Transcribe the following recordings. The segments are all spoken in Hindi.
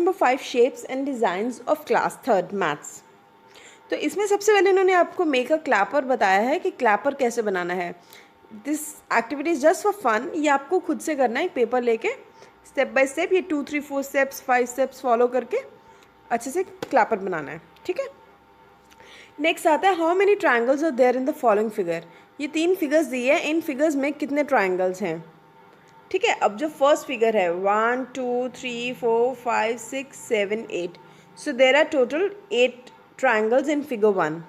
Number 5 shapes and designs of class third maths. तो इसमें सबसे पहले इन्होंने आपको मेक अ क्लैपर बताया है कि क्लैपर कैसे बनाना है। This activity is just for fun, ये आपको खुद से करना है एक पेपर लेके स्टेप बाय स्टेप, ये 2 3 4 स्टेप्स 5 स्टेप्स फॉलो करके अच्छे से क्लैपर बनाना है, ठीक है। नेक्स्ट आता है how many triangles are there in the following figure. ये 3 फिगर्स दिए हैं, इन फिगर्स में कितने ट्राइंगल्स हैं, ठीक है। अब जो फर्स्ट फिगर है 1 2 3 4 5 6 7 8, so there are total 8 triangles in figure 1।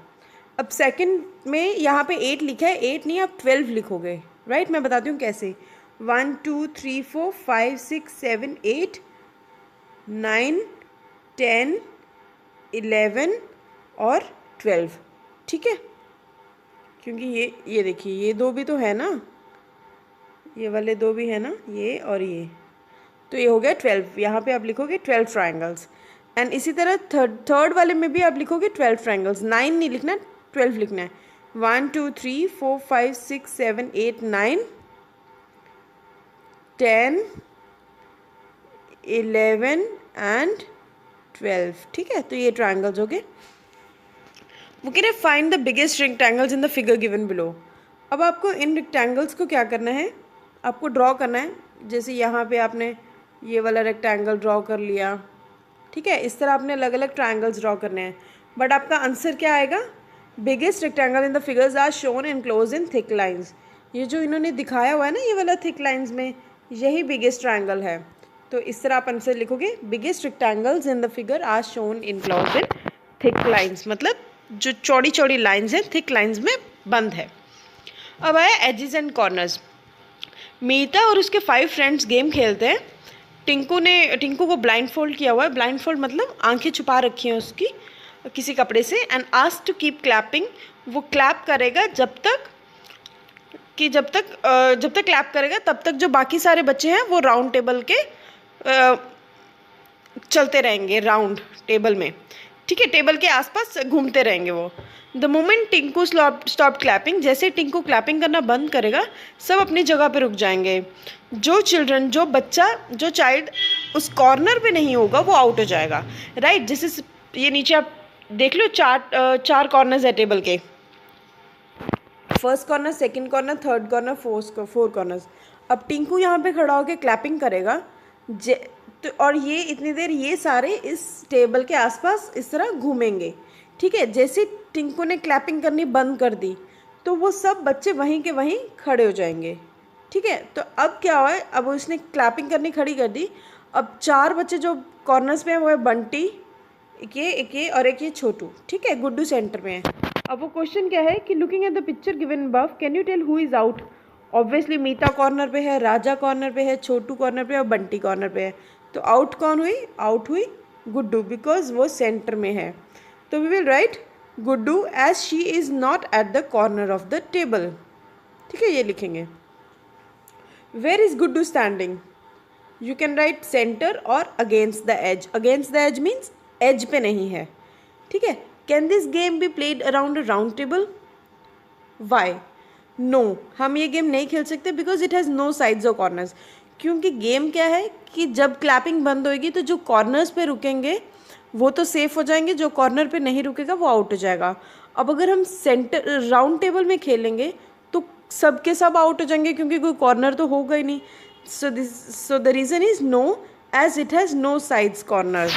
अब सेकंड में यहाँ पे 8 लिखा है, 8 नहीं आप 12 लिखोगे, राइट। मैं बताती हूँ कैसे। 1 2 3 4 5 6 7 8 9 10 11 और 12, ठीक है। क्योंकि ये देखिए ये दो भी तो है ना, ये वाले दो भी है ना, ये और ये, तो ये हो गया 12। यहाँ पे आप लिखोगे 12 ट्राइंगल्स। एंड इसी तरह थर्ड वाले में भी आप लिखोगे 12 ट्राइंगल्स। 9 नहीं लिखना, 12 लिखना है। 1 2 3 4 5 6 7 8 9 10 11 एंड 12, ठीक है। तो ये ट्राइंगल्स हो गए। वो कह रहे find the biggest rectangles in the figure given below. अब आपको इन रेक्टेंगल्स को क्या करना है, आपको ड्रॉ करना है। जैसे यहाँ पे आपने ये वाला रेक्टेंगल ड्रॉ कर लिया, ठीक है। इस तरह आपने अलग अलग ट्राइंगल्स ड्रॉ करने हैं। बट आपका आंसर क्या आएगा, biggest rectangle in the figures are shown enclose in thick lines. ये जो इन्होंने दिखाया हुआ है ना ये वाला थिक लाइंस में, यही बिगेस्ट ट्राइंगल है। तो इस तरह आप आंसर लिखोगे, biggest rectangles in the figure are shown enclose in thick lines, मतलब जो चौड़ी चौड़ी लाइंस हैं थिक लाइंस में बंद है। अब आया एजेस एंड कॉर्नर्स। मीता और उसके 5 फ्रेंड्स गेम खेलते हैं। टिंकू को ब्लाइंड फोल्ड किया हुआ है। ब्लाइंड फोल्ड मतलब आंखें छुपा रखी हैं उसकी किसी कपड़े से। And asked to keep clapping, वो क्लैप करेगा जब तक क्लैप करेगा तब तक जो बाकी सारे बच्चे हैं वो राउंड टेबल के चलते रहेंगे, राउंड टेबल में, ठीक है। टेबल के आसपास घूमते रहेंगे वो। The moment Tinku stop clapping, जैसे टिंकू क्लैपिंग करना बंद करेगा सब अपनी जगह पे रुक जाएंगे। जो चाइल्ड उस कॉर्नर पे नहीं होगा वो आउट हो जाएगा, राइट। जैसे ये नीचे आप देख लो, चार कॉर्नर्स है टेबल के, first corner, second corner, third corner, fourth corners. अब टिंकू यहाँ पे खड़ा होकर क्लैपिंग करेगा तो, और ये इतनी देर ये सारे इस टेबल के आसपास इस तरह घूमेंगे, ठीक है। जैसे टिंकू ने क्लैपिंग करनी बंद कर दी तो वो सब बच्चे वहीं के वहीं खड़े हो जाएंगे, ठीक है। तो अब क्या हुआ है, अब उसने क्लैपिंग करनी खड़ी कर दी। अब 4 बच्चे जो कॉर्नर्स पे हैं वो है बंटी, एक ये और एक ये छोटू, ठीक है। गुड्डू सेंटर में है। अब वो क्वेश्चन क्या है कि looking at the picture given above can you tell who is out. Obviously Meeta corner पे है, राजा कॉर्नर पे है, छोटू कॉर्नर पे है और बंटी कॉर्नर पे है। तो आउट कौन हुई, आउट हुई गुड्डू, बिकॉज वो सेंटर में है। तो we will write Guddu edge she is not at the corner of the table, ठीक है। ये लिखेंगे। Where is Guddu standing, you can write centre और against the edge. Against the edge means edge पे नहीं है, ठीक है। Can this game be played around a round table, why no, हम ये गेम नहीं खेल सकते because it has no sides और कॉर्नर्स। क्योंकि गेम क्या है कि जब क्लैपिंग बंद होएगी तो जो कॉर्नर्स पे रुकेंगे वो तो सेफ हो जाएंगे, जो कॉर्नर पे नहीं रुकेगा वो आउट हो जाएगा। अब अगर हम सेंटर राउंड टेबल में खेलेंगे तो सब के सब आउट हो जाएंगे क्योंकि कोई कॉर्नर तो होगा ही नहीं। So the reason is no edge it has no sides corner,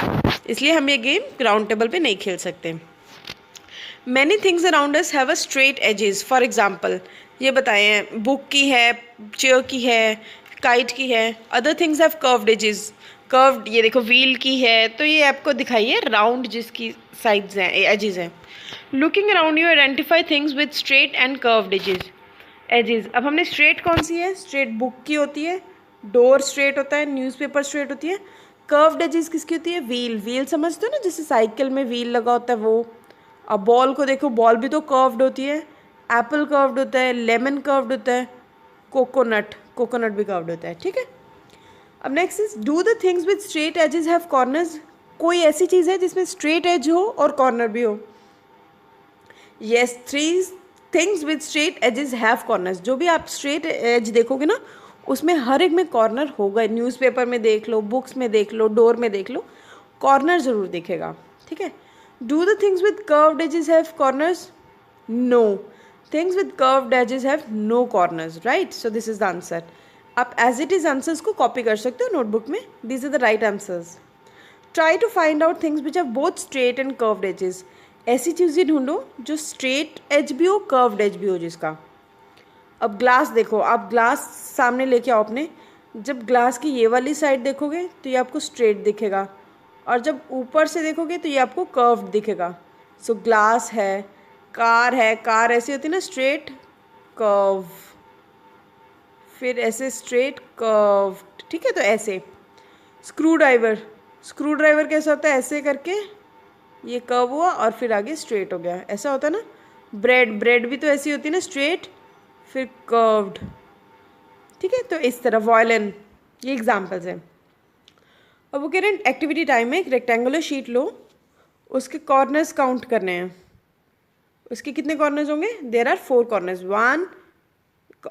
इसलिए हम ये गेम राउंड टेबल पे नहीं खेल सकते। Many things around us have a straight edges, for example ये बताए हैं, बुक की है, चेयर की है, काइट की है। Other things have curved edges, curved, ये देखो व्हील की है, तो ये आपको दिखाइए राउंड जिसकी साइड्स हैं, एजेस हैं। Looking around you identify things with straight and curved edges. अब हमने स्ट्रेट कौन सी है, स्ट्रेट बुक की होती है, डोर स्ट्रेट होता है, न्यूज़पेपर स्ट्रेट होती है। कर्व्ड एजेस किसकी होती है, व्हील समझते हो ना, जैसे साइकिल में व्हील लगा होता है वो। अब बॉल को देखो, बॉल भी तो कर्व्ड होती है, एप्पल कर्व्ड होता है, लेमन कर्व्ड होता है, कोकोनट भी कर्व्ड होता है, ठीक है। अब next is do the things with straight edges have corners. कोई ऐसी चीज़ है जिसमें स्ट्रेट एज हो और कॉर्नर भी हो। Yes, 3 things with straight edges have corners. जो भी आप स्ट्रेट एज देखोगे ना उसमें हर एक में कॉर्नर होगा। न्यूज़पेपर में देख लो, बुक्स में देख लो, डोर में देख लो, कॉर्नर ज़रूर दिखेगा, ठीक है। Do the things with curved edges have corners? No, things with curved edges have no corners, right. So this is the answer. आप एज इट इज आंसर्स को कॉपी कर सकते हो नोटबुक में। This is the right answers. Try to find out things which have both straight and curved edges. ऐसी चीज़ें ढूंढो जो स्ट्रेट एज भी हो, कर्व्ड एज भी हो जिसका। अब ग्लास देखो, आप ग्लास सामने लेके आओ अपने, जब ग्लास की ये वाली साइड देखोगे तो ये आपको स्ट्रेट दिखेगा, और जब ऊपर से देखोगे तो ये आपको कर्व्ड दिखेगा। सो ग्लास है, कार ऐसी होती है ना, स्ट्रेट कर्व, फिर ऐसे स्ट्रेट कर्व, ठीक है। तो ऐसे स्क्रू ड्राइवर कैसा होता है, ऐसे करके ये कर्व हुआ और फिर आगे स्ट्रेट हो गया, ऐसा होता है ना। ब्रेड भी तो ऐसी होती है ना, स्ट्रेट फिर कर्व्ड, ठीक है। तो इस तरह वायलिन, ये एग्जाम्पल्स हैं। अब वो कह रहे हैं एक्टिविटी टाइम में एक रेक्टेंगुलर शीट लो, उसके कॉर्नर्स काउंट करने हैं। उसके कितने कॉर्नर्स होंगे? There are 4 corners. 1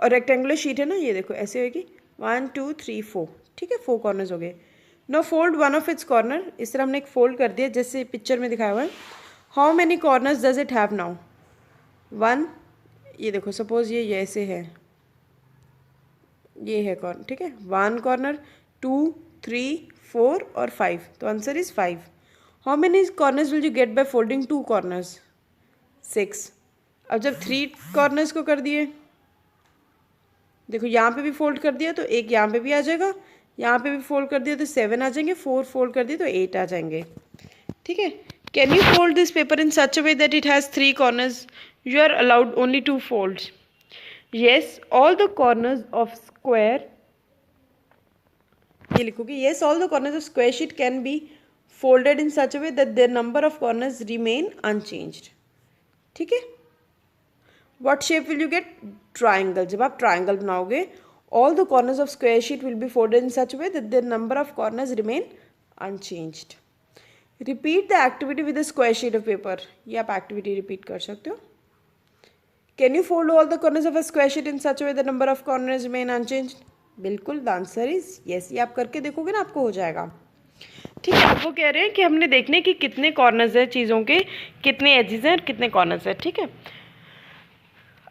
rectangular sheet है ना, ये देखो ऐसे होगी, 1 2 3 4, ठीक है, 4 कॉर्नर्स हो गए। Now fold one of its corner, इस तरह हमने एक फोल्ड कर दिया जैसे पिक्चर में दिखाया हुआ है। How many corners does it have now? 1, ये देखो सपोज ये ऐसे है, ये है कॉर्नर, ठीक है। 1 कॉर्नर, 2 3 4 और 5, तो answer is 5। How many corners will you get by folding 2 corners? 6। अब जब 3 कॉर्नर्स को कर दिए, देखो यहाँ पे भी फोल्ड कर दिया तो एक यहाँ पे भी आ जाएगा, यहाँ पे भी फोल्ड कर दिया तो 7 आ जाएंगे, 4 फोल्ड कर दिए तो 8 आ जाएंगे, ठीक है। Can you fold this paper in such a way that it has 3 corners? You are allowed only 2 folds. Yes, all the corners of square, ये लिखोगे, yes, all the corners of square sheet can be folded in such a way that their number of corners remain unchanged, ठीक है। What shape will you get? Triangle। जब आप triangle बनाओगे, all the corners of square sheet will be folded in such a way that their number of corners remain unchanged. Repeat the activity with a square sheet of paper, ये आप activity repeat कर सकते हो। Can you fold all the corners of a square sheet in such a way the number of corners remain unchanged? बिल्कुल, द आंसर इज यस। ये आप करके देखोगे ना, आपको हो जाएगा, ठीक है। वो कह रहे हैं कि हमने देखने कि कितने कॉर्नर्स है चीज़ों के, कितने एजेस हैं और कितने कॉर्नर्स है, ठीक है।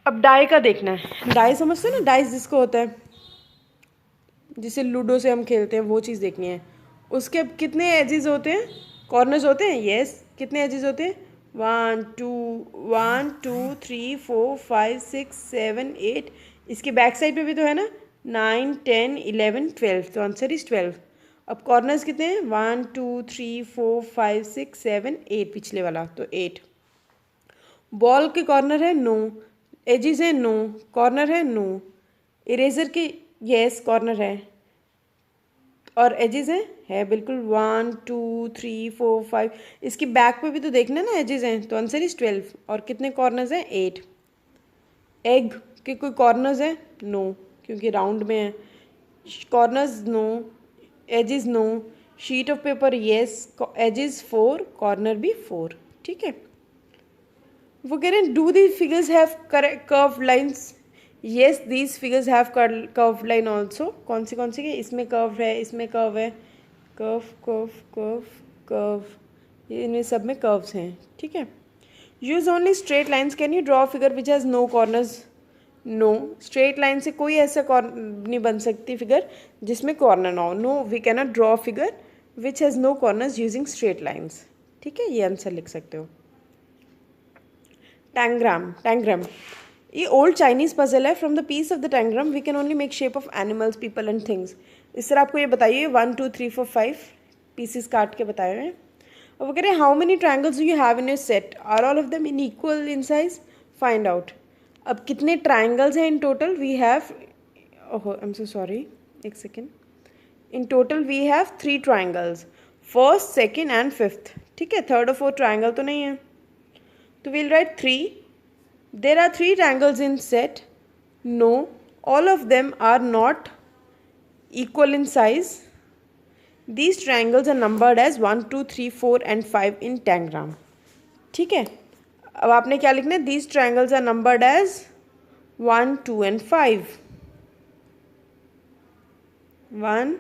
अब डाई का देखना है। डाई समझते हैं ना, डाइस जिसको होता है, जिसे लूडो से हम खेलते हैं, वो चीज़ देखनी है। उसके अब कितने एजेस होते हैं, कॉर्नर्स होते हैं? यस। कितने एजेस होते हैं? 1 2 3 4 5 6 7 8। इसके बैक साइड पे भी तो है ना, 9 10 11 12, तो आंसर इज 12। अब कॉर्नर्स कितने हैं? 1 2 3 4 5 6 7 8, पिछले वाला तो 8। बॉल के कॉर्नर है? नो। एजेस है? नो। कॉर्नर है? नो। इरेजर के यस कॉर्नर है, और एजेस हैं? है बिल्कुल, 1 2 3 4 5। इसकी बैक पे भी तो देखना है ना, एजेस हैं, तो आंसर इज 12। और कितने कॉर्नर्स हैं? 8। एग के कोई कॉर्नर्स हैं? नो, क्योंकि राउंड में है। Corners no, edges no. Sheet of paper yes, edges 4, corner भी 4, ठीक है। वो कह रहे हैं do the figures have curved lines? Yes, these figures have curve line also. कौन सी है? इसमें कर्व है, इसमें कर्व है, कर्व कर्व कर्व कर्व, ये इनमें सब में कर्व्स हैं, ठीक है। Use only straight lines. Can you draw figure which has no corners? No, straight line से कोई ऐसा नहीं बन सकती फिगर जिसमें कॉर्नर ना हो। No, we can not draw figure which has no corners using straight lines, ठीक है। ये आंसर लिख सकते हो। टैंग्राम, ये ओल्ड चाइनीज पजल है। From the piece of the tangram we can only make shape of animals, people and things. इस तरह आपको ये बताइए, 1 2 3 4 5 पीसेस काट के बताए हुए हैं। और वो कह रहे हैं how many triangles do you have in your set? Are all of them in equal in size? Find out. अब कितने ट्राइंगल्स हैं इन टोटल? वी हैव, ओहो आई एम सो सॉरी, एक second. In total we have 3 triangles, first second and fifth, ठीक है। थर्ड और फोर्थ ट्राइंगल तो नहीं है, तो we'll write 3. There are 3 triangles in set. No, all of them are not equal in size. These triangles are numbered as 1 2 3 4 and 5 in tangram, ठीक है। अब आपने क्या लिखना है? These triangles are numbered as 1 2 and 5, 1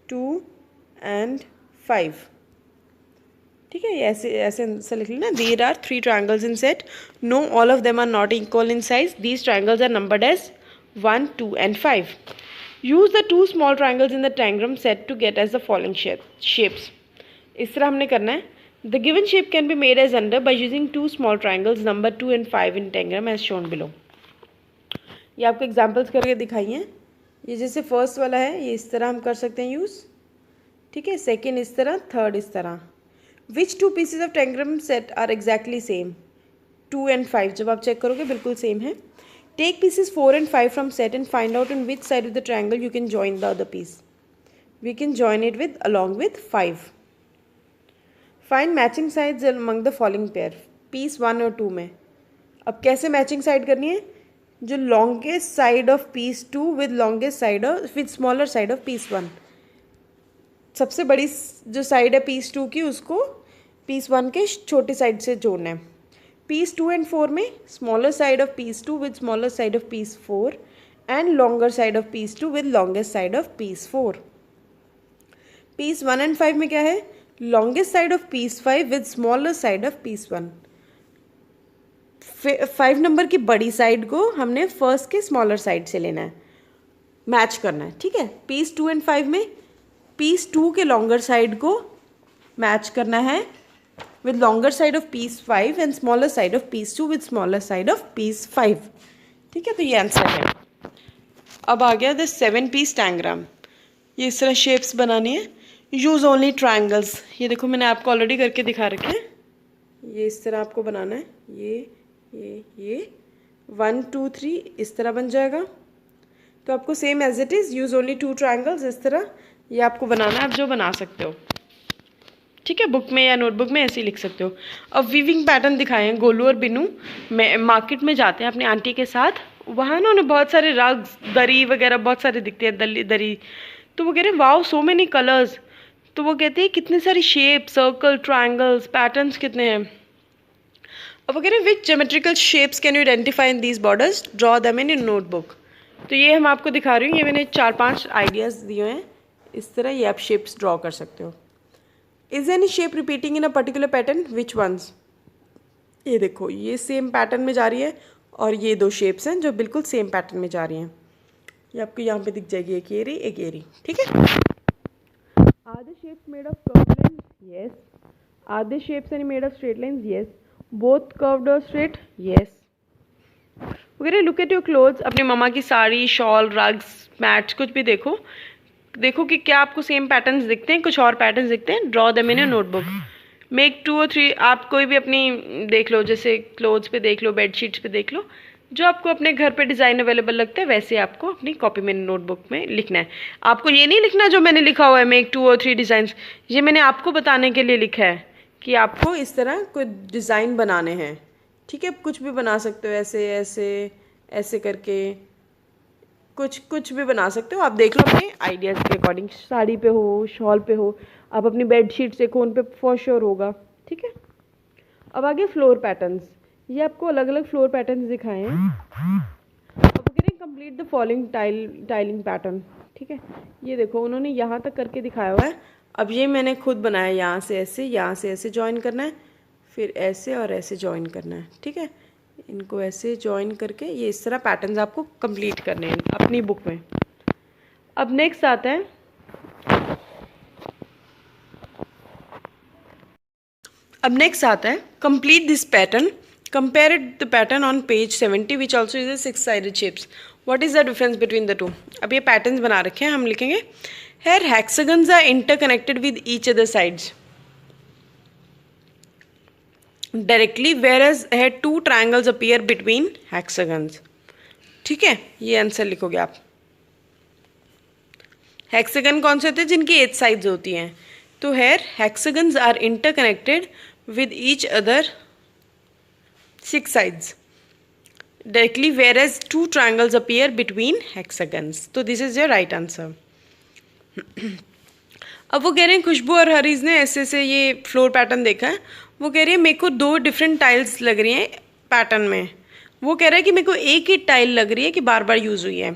2 and 5, ठीक है, ये ऐसे ऐसे आंसर लिख लेना। There are 3 triangles in set, no all of them are not equal in size, these triangles are numbered as 1, 2 and 5. Use the 2 small triangles in the tangram set to get as the following shapes. इस तरह हमने करना है। The given shape can be made as under by using 2 small triangles number 2 and 5 in tangram as shown below. ये आपको एग्जाम्पल्स करके दिखाइए। ये जैसे फर्स्ट वाला है, ये इस तरह हम कर सकते हैं यूज़, ठीक है। सेकेंड इस तरह, थर्ड इस तरह। Which 2 pieces of tangram set are exactly same, 2 and 5। जब आप चेक करोगे बिल्कुल सेम है। Take pieces 4 and 5 from set and find out in which side of the triangle you can join the other piece. We can join it with along with 5। Find matching sides among the following pair, piece 1 और 2 में। अब कैसे मैचिंग साइड करनी है? जो longest side of piece 2 with longest side of with smaller side of piece 1। सबसे बड़ी जो साइड है पीस 2 की, उसको पीस 1 के छोटे साइड से जोड़ना है। पीस 2 and 4 में smaller side of piece 2 with smaller side of piece 4 and longer side of piece 2 with longest side of piece 4। Piece 1 and 5 में क्या है? Longest side of piece 5 with smaller side of piece 1। 5 number की बड़ी साइड को हमने फर्स्ट के स्मॉलर साइड से लेना है, मैच करना है, ठीक है। पीस 2 and 5 में पीस 2 के लॉन्गर साइड को मैच करना है with longer side of piece 5 and smaller side of piece 2 with smaller side of piece 5, ठीक है। तो ये आंसर है। अब आ गया द 7 पीस डायग्राम। ये इस तरह शेप्स बनानी है। Use only triangles. ये देखो मैंने आपको ऑलरेडी करके दिखा रखे हैं। ये इस तरह आपको बनाना है। ये 1 2 3 इस तरह बन जाएगा। तो आपको same edge it is use only 2 triangles इस तरह ये आपको बनाना है। आप जो बना सकते हो, ठीक है, बुक में या नोटबुक में ऐसे ही लिख सकते हो। अब वीविंग पैटर्न दिखाए हैं। गोलू और बिनू मार्केट में जाते हैं अपनी आंटी के साथ। वहाँ ना उन्हें बहुत सारे रग, दरी वगैरह बहुत सारे दिखते हैं, दरी। तो वो कह रहे हैं वाओ सो मेनी कलर्स। तो वो कहते हैं कितने सारी शेप, सर्कल, ट्रायंगल्स, पैटर्न्स कितने हैं। अब वो कह रहे हैं which geometrical shapes can you identify in these borders, draw them in your notebook. तो ये हम आपको दिखा रही हूँ। ये मैंने 4-5 आइडियाज़ दिए हैं। इस तरह ये आप शेप्स ड्रॉ कर सकते हो। Is any shape repeating in a particular pattern, which once. ये देखो ये सेम पैटर्न में जा रही है और ये 2 शेप्स हैं जो बिल्कुल सेम पैटर्न में जा रही हैं। ये आपको यहाँ पे दिख जाएगी, एक ये रही, एक ये रही, ठीक है। Are the shapes made of curved lines, yes. Are the shapes any made of straight lines, yes. Both curved और स्ट्रेट, यस। वगैरह लुक एट योर क्लोथ्स। अपनी मम्मा की साड़ी, शॉल, रग्स, मैट्स, कुछ भी देखो कि क्या आपको सेम पैटर्न्स दिखते हैं, कुछ और पैटर्न्स दिखते हैं। Draw them in your notebook. Make 2 or 3। आप कोई भी अपनी देख लो, जैसे क्लोथ्स पे देख लो, बेडशीट्स पे देख लो, जो आपको अपने घर पे डिज़ाइन अवेलेबल लगता है वैसे आपको अपनी कॉपी में, नोटबुक में लिखना है। आपको ये नहीं लिखना जो मैंने लिखा हुआ है मेक 2 or 3 डिज़ाइंस। ये मैंने आपको बताने के लिए लिखा है कि आपको इस तरह कोई डिज़ाइन बनाने हैं, ठीक है। कुछ भी बना सकते हो, ऐसे ऐसे ऐसे करके कुछ भी बना सकते हो। आप देख लो अपने आइडियाज़ के अकॉर्डिंग। साड़ी पे हो, शॉल पे हो, आप अपनी बेडशीट से उन पे फॉर श्योर होगा, ठीक है। अब आगे फ्लोर पैटर्न्स। ये आपको अलग अलग फ्लोर पैटर्न्स दिखाए हैं। अब कह रहे हैं complete the following tiling pattern, ठीक है। ये देखो उन्होंने यहाँ तक करके दिखाया हुआ है। अब ये मैंने खुद बनाया, यहाँ से ऐसे ज्वाइन करना है, फिर ऐसे और ऐसे ज्वाइन करना है, ठीक है। इनको ऐसे ज्वाइन करके ये इस तरह पैटर्न्स आपको कंप्लीट करने हैं अपनी बुक में। अब नेक्स्ट आता है complete this pattern, compare the pattern on page 70 which also is 6 sided shapes. What is the difference between the 2। अब ये पैटर्न्स बना रखे हैं, हम लिखेंगे here hexagons are interconnected with each other sides directly, whereas here 2 triangles appear between hexagons, ठीक है। ये आंसर लिखोगे आप। हेक्सागन कौन से होते हैं? जिनकी 8 साइड्स होती हैं। तो here hexagons are interconnected with each other 6 sides directly, whereas 2 triangles appear between hexagons. तो this is your right answer. अब वो कह रहे हैं खुशबू और हरीज ने ऐसे से ये फ्लोर पैटर्न देखा है। वो कह रही है मेरे को 2 डिफरेंट टाइल्स लग रही हैं पैटर्न में। वो कह रहा है कि मेरे को एक ही टाइल लग रही है कि बार बार यूज़ हुई है।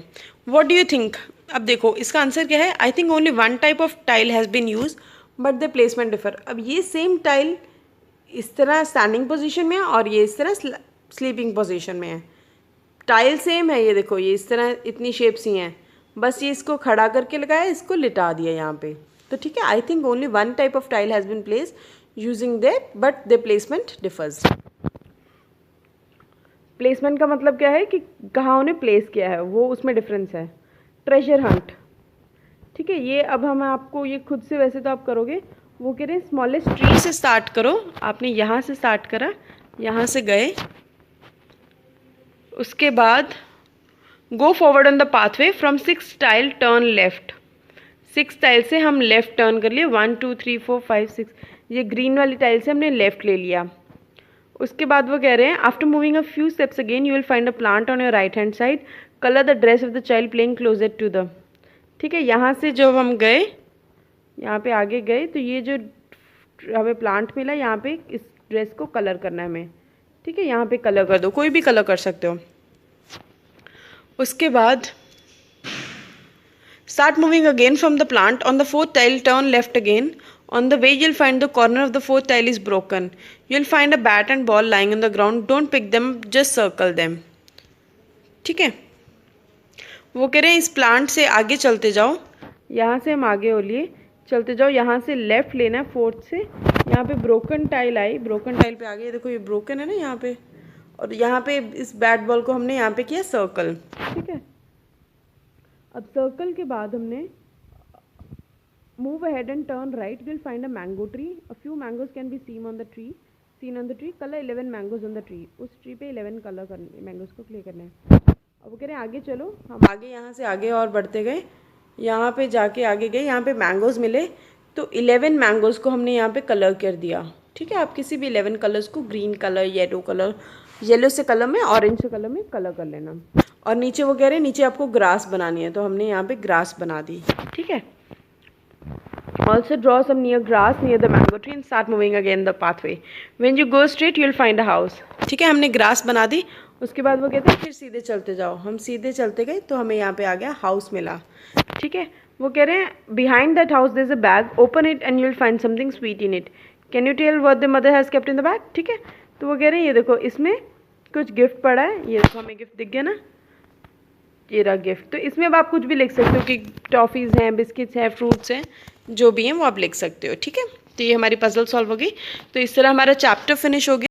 What do you think. अब देखो इसका आंसर क्या है। I think only 1 type of tile has been use, but the placement differ. अब ये सेम टाइल इस तरह स्टैंडिंग पोजीशन में है और ये इस तरह स्लीपिंग पोजीशन में है। टाइल सेम है, ये देखो ये इस तरह इतनी शेप्स ही हैं, बस ये इसको खड़ा करके लगाया, इसको लिटा दिया यहाँ पे। तो ठीक है, I think only one type of tile has been place using that, but the placement differs. Placement का मतलब क्या है कि कहाँ उन्हें प्लेस किया है, वो उसमें डिफरेंस है। ट्रेजर हंट, ठीक है, ये अब हम आपको ये खुद से, वैसे तो आप करोगे, वो कह रहे हैं स्मॉलेस्ट ट्री से स्टार्ट करो। आपने यहाँ से स्टार्ट करा, यहाँ से गए, उसके बाद go forward on the pathway from 6 tile turn left. 6 tile से हम लेफ्ट टर्न कर लिए, 1 2 3 4 5 6, ये ग्रीन वाली टाइल से हमने लेफ्ट ले लिया। उसके बाद वो कह रहे हैं after moving a few steps again you will find a plant on your right hand side, colour the dress of the child playing closer to the. ठीक है, यहाँ से जब हम गए, यहाँ पे आगे गए, तो ये जो हमें प्लांट मिला, यहाँ पे इस ड्रेस को कलर करना है हमें। ठीक है, यहाँ पे कलर कर दो, कोई भी कलर कर सकते हो। उसके बाद start moving again from the plant. On the 4th tile turn left again. On the way you'll find the corner of the 4th tile is broken. You'll find a bat and ball lying on the ground. Don't pick them, just circle them. ठीक है, वो कह रहे हैं इस प्लांट से आगे चलते जाओ, यहाँ से हम आगे हो लिए चलते जाओ, यहाँ से लेफ्ट लेना है 4th से। यहाँ पे ब्रोकन टाइल आई, ब्रोकन टाइल पे आगे देखो ये ब्रोकन है ना यहाँ पे, और यहाँ पे इस बैट बॉल को हमने यहाँ पे किया सर्कल। ठीक है, अब सर्कल के बाद हमने move ahead and turn right, will find a mango tree, a few mangoes can be seen on the tree, colour 11 mangoes on the tree. उस ट्री पे 11 कलर करने, मैंगोज को क्लिक करना है। अब वो कह रहे हैं आगे चलो, हम आगे यहाँ से आगे और बढ़ते गए, यहाँ पे जाके आगे गए, यहाँ पे मैंगोज मिले, तो 11 मैंगोज को हमने यहाँ पे कलर कर दिया। ठीक है, आप किसी भी 11 कलर्स को, green colour, yellow colour, yellow से कलर में, ऑरेंज से कलर में कलर कर लेना। और नीचे वो कह रहे हैं नीचे आपको ग्रास बनानी है, तो हमने यहाँ पे ग्रास बना दी। ठीक है, also draw some near grass near the mango tree and start moving again the pathway, when you go straight you will find a house. ठीक है, हमने ग्रास बना दी। उसके बाद वो कहते हैं फिर सीधे चलते जाओ, हम सीधे चलते गए तो हमें यहाँ पे आ गया हाउस मिला। ठीक है, वो कह रहे हैं behind that house there is a bag, open it and you will find something sweet in it, can you tell what the mother has kept in the bag. ठीक है, तो वो कह रहे हैं ये देखो इसमें कुछ गिफ्ट पड़ा है, ये देखो हमें गिफ्ट दिख गया ना, ये रहा गिफ्ट। तो इसमें अब आप कुछ भी लिख सकते हो कि टॉफ़ीज़ हैं, बिस्किट्स हैं, फ्रूट्स हैं, जो भी हैं वो आप लिख सकते हो। ठीक है, तो ये हमारी पजल सॉल्व हो गई। तो इस तरह हमारा चैप्टर फिनिश हो गया।